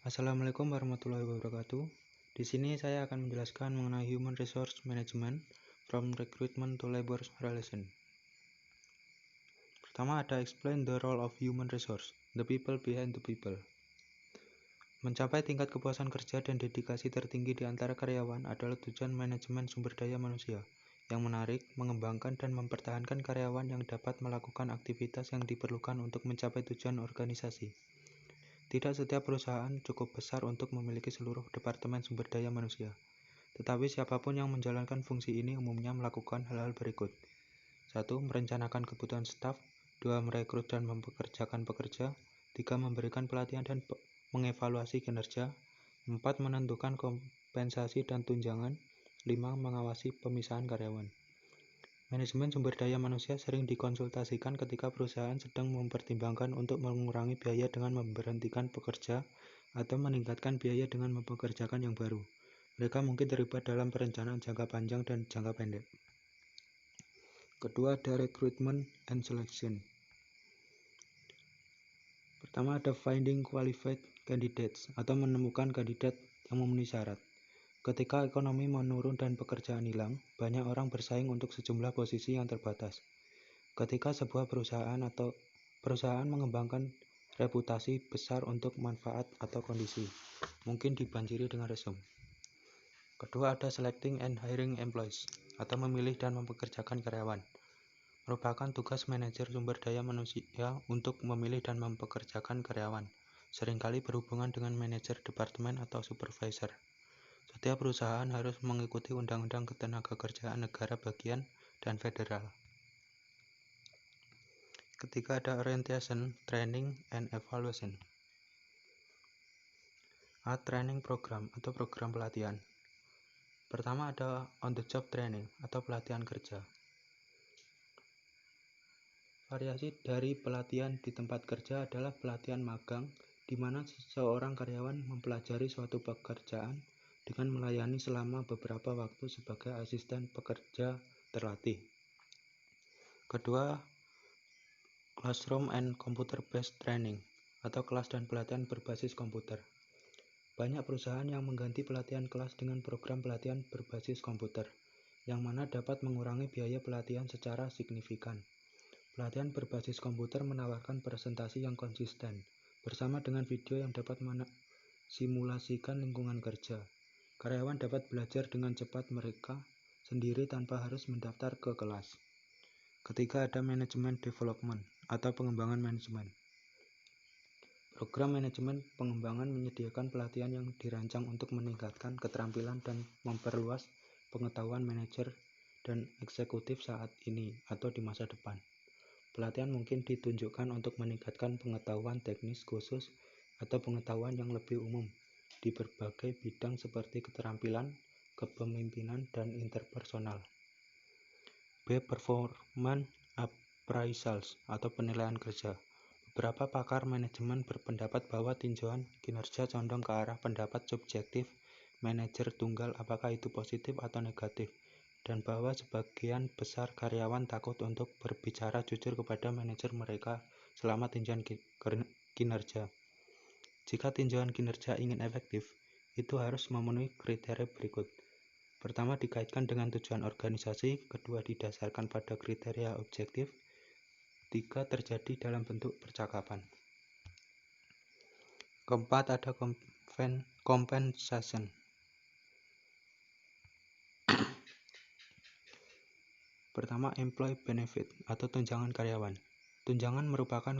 Assalamualaikum warahmatullahi wabarakatuh. Di sini saya akan menjelaskan mengenai Human Resource Management from Recruitment to Labor Relation. Pertama ada explain the role of human resource, the people behind the people. Mencapai tingkat kepuasan kerja dan dedikasi tertinggi di antara karyawan adalah tujuan manajemen sumber daya manusia yang menarik, mengembangkan, dan mempertahankan karyawan yang dapat melakukan aktivitas yang diperlukan untuk mencapai tujuan organisasi. Tidak setiap perusahaan cukup besar untuk memiliki seluruh departemen sumber daya manusia, tetapi siapapun yang menjalankan fungsi ini umumnya melakukan hal-hal berikut. 1. Merencanakan kebutuhan staf. 2. Merekrut dan mempekerjakan pekerja. 3. Memberikan pelatihan dan mengevaluasi kinerja. 4. Menentukan kompensasi dan tunjangan. 5. Mengawasi pemisahan karyawan. Manajemen sumber daya manusia sering dikonsultasikan ketika perusahaan sedang mempertimbangkan untuk mengurangi biaya dengan memberhentikan pekerja atau meningkatkan biaya dengan mempekerjakan yang baru. Mereka mungkin terlibat dalam perencanaan jangka panjang dan jangka pendek. Kedua ada recruitment and selection. Pertama ada finding qualified candidates atau menemukan kandidat yang memenuhi syarat. Ketika ekonomi menurun dan pekerjaan hilang, banyak orang bersaing untuk sejumlah posisi yang terbatas. Ketika sebuah perusahaan mengembangkan reputasi besar untuk manfaat atau kondisi, mungkin dibanjiri dengan resume. Kedua ada selecting and hiring employees atau memilih dan mempekerjakan karyawan. Merupakan tugas manajer sumber daya manusia untuk memilih dan mempekerjakan karyawan, seringkali berhubungan dengan manajer departemen atau supervisor. Setiap perusahaan harus mengikuti undang-undang ketenagakerjaan negara bagian dan federal. Ketiga ada orientation, training, and evaluation. A. Training program atau program pelatihan. Pertama ada on the job training atau pelatihan kerja. Variasi dari pelatihan di tempat kerja adalah pelatihan magang, di mana seorang karyawan mempelajari suatu pekerjaan dengan melayani selama beberapa waktu sebagai asisten pekerja terlatih. Kedua, classroom and computer based training atau kelas dan pelatihan berbasis komputer. Banyak perusahaan yang mengganti pelatihan kelas dengan program pelatihan berbasis komputer, yang mana dapat mengurangi biaya pelatihan secara signifikan. Pelatihan berbasis komputer menawarkan presentasi yang konsisten, bersama dengan video yang dapat simulasikan lingkungan kerja. Karyawan dapat belajar dengan cepat mereka sendiri tanpa harus mendaftar ke kelas. Ketiga ada management development atau pengembangan manajemen. Program manajemen pengembangan menyediakan pelatihan yang dirancang untuk meningkatkan keterampilan dan memperluas pengetahuan manajer dan eksekutif saat ini atau di masa depan. Pelatihan mungkin ditunjukkan untuk meningkatkan pengetahuan teknis khusus atau pengetahuan yang lebih umum di berbagai bidang seperti keterampilan, kepemimpinan, dan interpersonal. B. Performance appraisals atau penilaian kerja. Beberapa pakar manajemen berpendapat bahwa tinjauan kinerja condong ke arah pendapat subjektif manajer tunggal, apakah itu positif atau negatif, dan bahwa sebagian besar karyawan takut untuk berbicara jujur kepada manajer mereka selama tinjauan kinerja. Jika tinjauan kinerja ingin efektif, itu harus memenuhi kriteria berikut. Pertama, dikaitkan dengan tujuan organisasi. Kedua, didasarkan pada kriteria objektif. 3. Terjadi dalam bentuk percakapan. Keempat, ada compensation. Pertama, employee benefit atau tunjangan karyawan. Tunjangan merupakan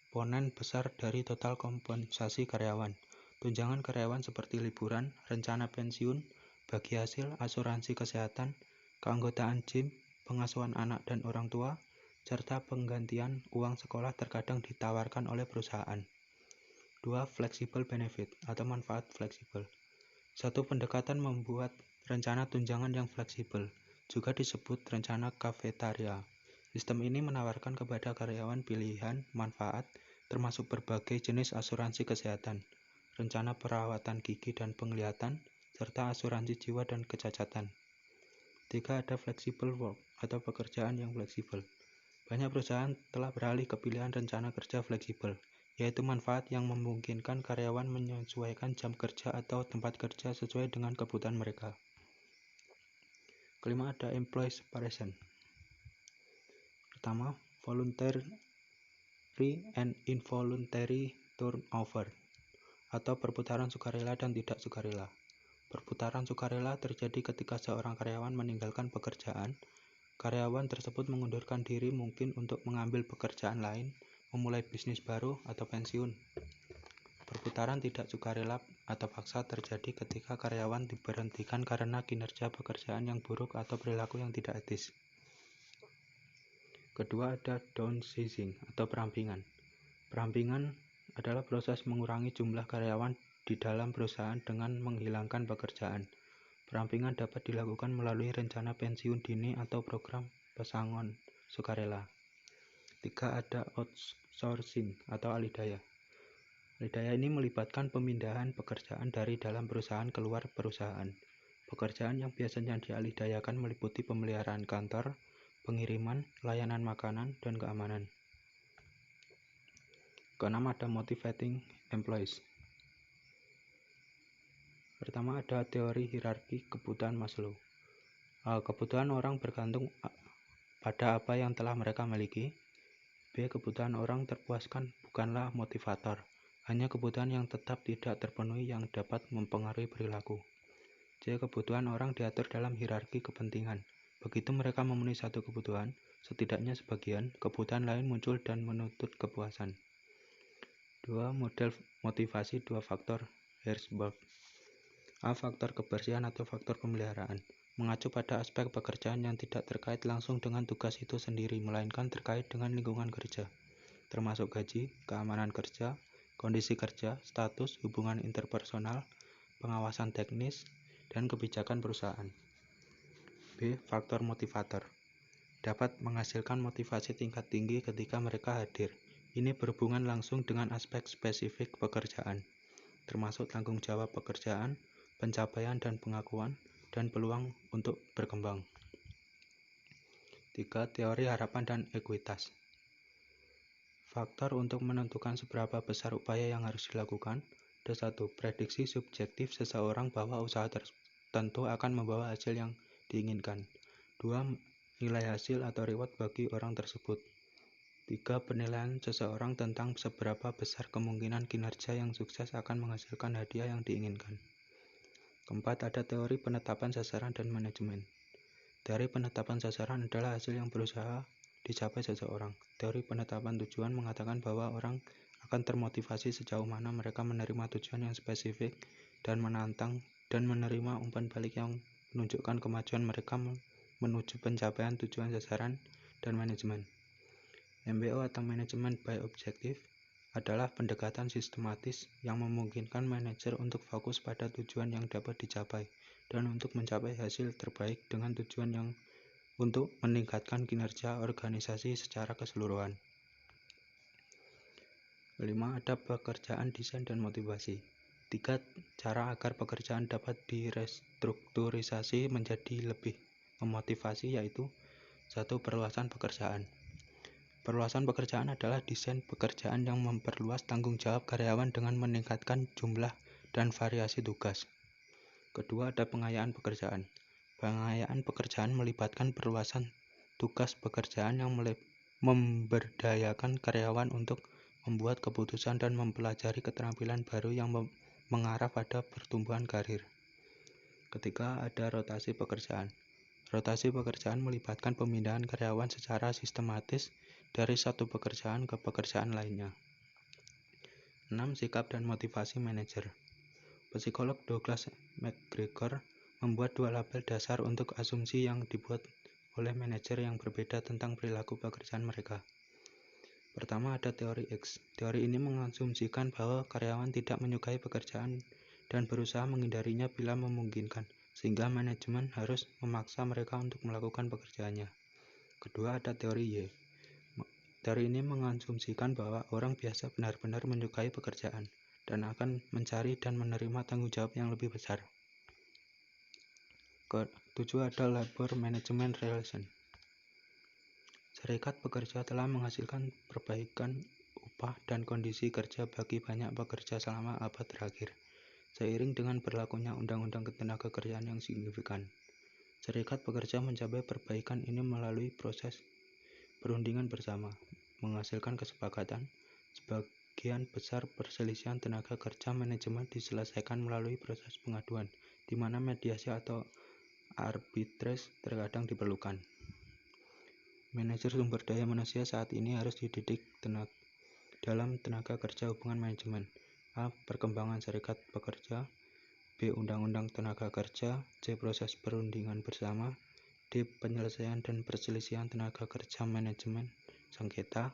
komponen besar dari total kompensasi karyawan. Tunjangan karyawan seperti liburan, rencana pensiun, bagi hasil, asuransi kesehatan, keanggotaan gym, pengasuhan anak dan orang tua, serta penggantian uang sekolah terkadang ditawarkan oleh perusahaan. 2. Flexible benefit atau manfaat fleksibel. Satu pendekatan membuat rencana tunjangan yang fleksibel, juga disebut rencana kafetaria. Sistem ini menawarkan kepada karyawan pilihan manfaat, termasuk berbagai jenis asuransi kesehatan, rencana perawatan gigi dan penglihatan, serta asuransi jiwa dan kecacatan. 3. Ada flexible work atau pekerjaan yang fleksibel. Banyak perusahaan telah beralih ke pilihan rencana kerja fleksibel, yaitu manfaat yang memungkinkan karyawan menyesuaikan jam kerja atau tempat kerja sesuai dengan kebutuhan mereka. Kelima, ada employee separation. Pertama, voluntary and involuntary turnover atau perputaran sukarela dan tidak sukarela. Perputaran sukarela terjadi ketika seorang karyawan meninggalkan pekerjaan. Karyawan tersebut mengundurkan diri mungkin untuk mengambil pekerjaan lain, memulai bisnis baru, atau pensiun. Perputaran tidak sukarela atau paksa terjadi ketika karyawan diberhentikan karena kinerja pekerjaan yang buruk atau perilaku yang tidak etis. Kedua, ada downsizing atau perampingan. Perampingan adalah proses mengurangi jumlah karyawan di dalam perusahaan dengan menghilangkan pekerjaan. Perampingan dapat dilakukan melalui rencana pensiun dini atau program pesangon sukarela. 3, ada outsourcing atau alih daya. Alih daya ini melibatkan pemindahan pekerjaan dari dalam perusahaan keluar perusahaan. Pekerjaan yang biasanya dialih dayakan meliputi pemeliharaan kantor, pengiriman, layanan makanan, dan keamanan. Keenam, ada motivating employees. Pertama, ada teori hierarki kebutuhan Maslow. Kebutuhan orang bergantung pada apa yang telah mereka miliki. B. Kebutuhan orang terpuaskan bukanlah motivator, hanya kebutuhan yang tetap tidak terpenuhi yang dapat mempengaruhi perilaku. C. Kebutuhan orang diatur dalam hierarki kepentingan. Begitu mereka memenuhi satu kebutuhan, setidaknya sebagian kebutuhan lain muncul dan menuntut kepuasan. 2. Model motivasi dua faktor Herzberg. A. Faktor kebersihan atau faktor pemeliharaan, mengacu pada aspek pekerjaan yang tidak terkait langsung dengan tugas itu sendiri, melainkan terkait dengan lingkungan kerja, termasuk gaji, keamanan kerja, kondisi kerja, status, hubungan interpersonal, pengawasan teknis, dan kebijakan perusahaan. B. Faktor motivator, dapat menghasilkan motivasi tingkat tinggi ketika mereka hadir. Ini berhubungan langsung dengan aspek spesifik pekerjaan, termasuk tanggung jawab pekerjaan, pencapaian dan pengakuan, dan peluang untuk berkembang. 3. Teori harapan dan ekuitas. Faktor untuk menentukan seberapa besar upaya yang harus dilakukan. 1. Prediksi subjektif seseorang bahwa usaha tertentu akan membawa hasil yang diinginkan. 2. Nilai hasil atau reward bagi orang tersebut. 3. Penilaian seseorang tentang seberapa besar kemungkinan kinerja yang sukses akan menghasilkan hadiah yang diinginkan. Keempat, ada teori penetapan sasaran dan manajemen. Teori penetapan sasaran adalah hasil yang berusaha dicapai seseorang. Teori penetapan tujuan mengatakan bahwa orang akan termotivasi sejauh mana mereka menerima tujuan yang spesifik dan menantang dan menerima umpan balik yang menunjukkan kemajuan mereka menuju pencapaian tujuan sasaran dan manajemen. MBO atau Management by Objective adalah pendekatan sistematis yang memungkinkan manajer untuk fokus pada tujuan yang dapat dicapai dan untuk mencapai hasil terbaik dengan tujuan yang untuk meningkatkan kinerja organisasi secara keseluruhan. 5. Ada pekerjaan desain dan motivasi. 3. Cara agar pekerjaan dapat direstrukturisasi menjadi lebih memotivasi, yaitu 1. Perluasan pekerjaan. Perluasan pekerjaan adalah desain pekerjaan yang memperluas tanggung jawab karyawan dengan meningkatkan jumlah dan variasi tugas. Kedua, ada pengayaan pekerjaan. Pengayaan pekerjaan melibatkan perluasan tugas pekerjaan yang memberdayakan karyawan untuk membuat keputusan dan mempelajari keterampilan baru yang mengarah pada pertumbuhan karir. Ketiga, ada rotasi pekerjaan. Rotasi pekerjaan melibatkan pemindahan karyawan secara sistematis dari satu pekerjaan ke pekerjaan lainnya. 6. Sikap dan motivasi manajer. Psikolog Douglas McGregor membuat dua label dasar untuk asumsi yang dibuat oleh manajer yang berbeda tentang perilaku pekerjaan mereka. Pertama, ada teori X. Teori ini mengasumsikan bahwa karyawan tidak menyukai pekerjaan dan berusaha menghindarinya bila memungkinkan, sehingga manajemen harus memaksa mereka untuk melakukan pekerjaannya. Kedua, ada teori Y. Teori ini mengasumsikan bahwa orang biasa benar-benar menyukai pekerjaan dan akan mencari dan menerima tanggung jawab yang lebih besar. Ketujuh, ada Labor Management Relation. Serikat pekerja telah menghasilkan perbaikan upah dan kondisi kerja bagi banyak pekerja selama abad terakhir, seiring dengan berlakunya undang-undang ketenagakerjaan yang signifikan. Serikat pekerja mencapai perbaikan ini melalui proses perundingan bersama, menghasilkan kesepakatan. Sebagian besar perselisihan tenaga kerja manajemen diselesaikan melalui proses pengaduan, di mana mediasi atau arbitrase terkadang diperlukan. Manajer sumber daya manusia saat ini harus dididik dalam tenaga kerja hubungan manajemen. A. Perkembangan serikat pekerja. B. Undang-undang tenaga kerja. C. Proses perundingan bersama. D. Penyelesaian dan perselisihan tenaga kerja manajemen sengketa.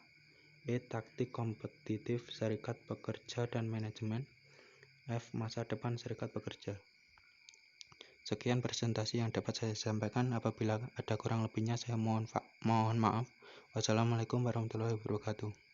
E. Taktik kompetitif serikat pekerja dan manajemen. F. Masa depan serikat pekerja. Sekian presentasi yang dapat saya sampaikan. Apabila ada kurang lebihnya, saya mohon maaf. Wassalamualaikum warahmatullahi wabarakatuh.